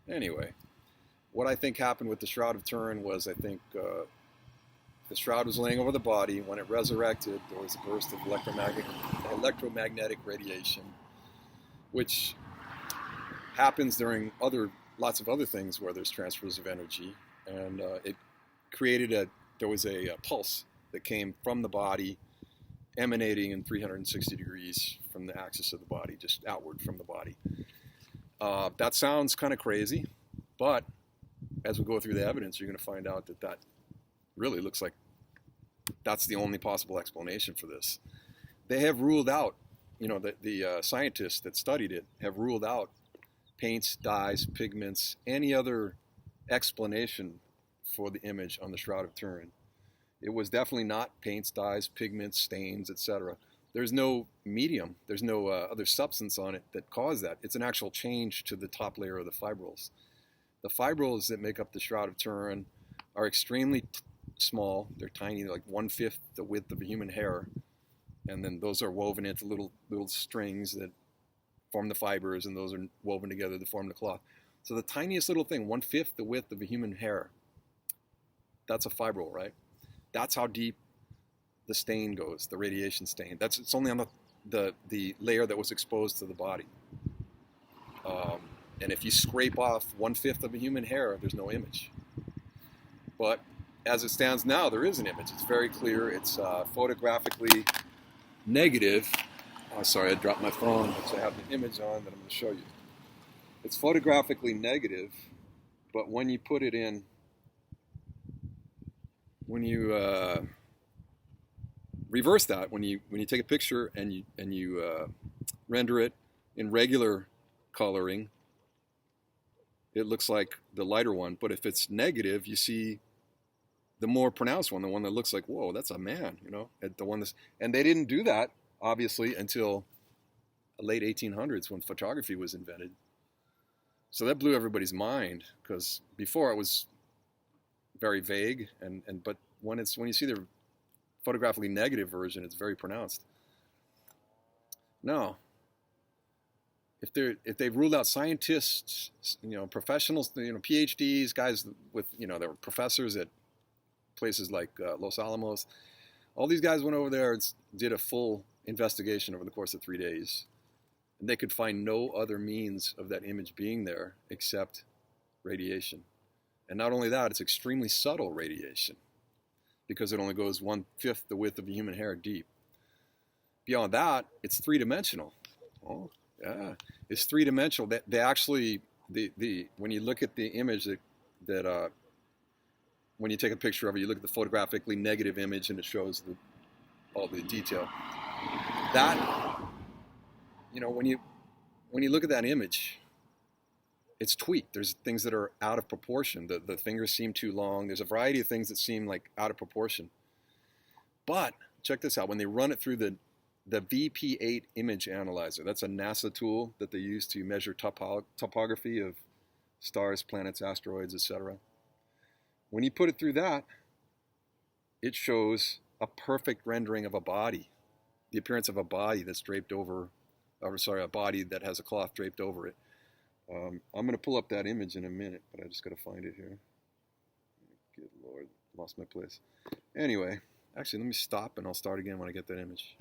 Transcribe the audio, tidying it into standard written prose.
Anyway, what I think happened with the Shroud of Turin was I think the shroud was laying over the body. When it resurrected, there was a burst of electromagnetic radiation, which happens during lots of other things where there's transfers of energy, and it created there was a pulse that came from the body, emanating in 360 degrees from the axis of the body, just outward from the body. That sounds kind of crazy, but as we go through the evidence, you're going to find out that really looks like that's the only possible explanation for this. They have ruled out, the scientists that studied it have ruled out paints, dyes, pigments, any other explanation for the image on the Shroud of Turin. It was definitely not paints, dyes, pigments, stains, etc. There's no medium, there's no other substance on it that caused that. It's an actual change to the top layer of the fibrils. The fibrils that make up the Shroud of Turin are extremely small. They're tiny, like 1/5 the width of a human hair. And then those are woven into little strings that form the fibers, and those are woven together to form the cloth. So the tiniest little thing, 1/5 the width of a human hair, that's a fibril, right? That's how deep the stain goes, the radiation stain. It's only on the layer that was exposed to the body. And if you scrape off 1/5 of a human hair, there's no image. But as it stands now, there is an image. It's very clear. It's photographically negative. Oh, sorry, I dropped my phone, so I have the image on that I'm going to show you. It's photographically negative, but when you put it in, when you reverse that, when you take a picture and you render it in regular coloring, it looks like the lighter one. But if it's negative, you see the more pronounced one, the one that looks like, whoa, that's a man, and they didn't do that, obviously, until the late 1800s when photography was invented. So that blew everybody's mind, because before it was very vague, but when you see the photographically negative version, it's very pronounced. Now, if they've ruled out scientists, professionals, PhDs, guys with, they were professors at places like Los Alamos, all these guys went over there and did a full investigation over the course of 3 days. And they could find no other means of that image being there except radiation. And not only that, it's extremely subtle radiation, because it only goes 1/5 the width of a human hair deep. Beyond that, it's three-dimensional. Oh, yeah, it's three-dimensional. They actually, when you look at the image that when you take a picture of it, you look at the photographically negative image, and it shows all the detail. That, when you look at that image, it's tweaked. There's things that are out of proportion. The fingers seem too long. There's a variety of things that seem like out of proportion. But check this out. When they run it through the VP8 image analyzer, that's a NASA tool that they use to measure topography of stars, planets, asteroids, etc. When you put it through that, it shows a perfect rendering of a body, the appearance of a body that's draped over, a body that has a cloth draped over it. I'm going to pull up that image in a minute, but I just got to find it here. Good Lord, lost my place. Anyway, actually, let me stop and I'll start again when I get that image.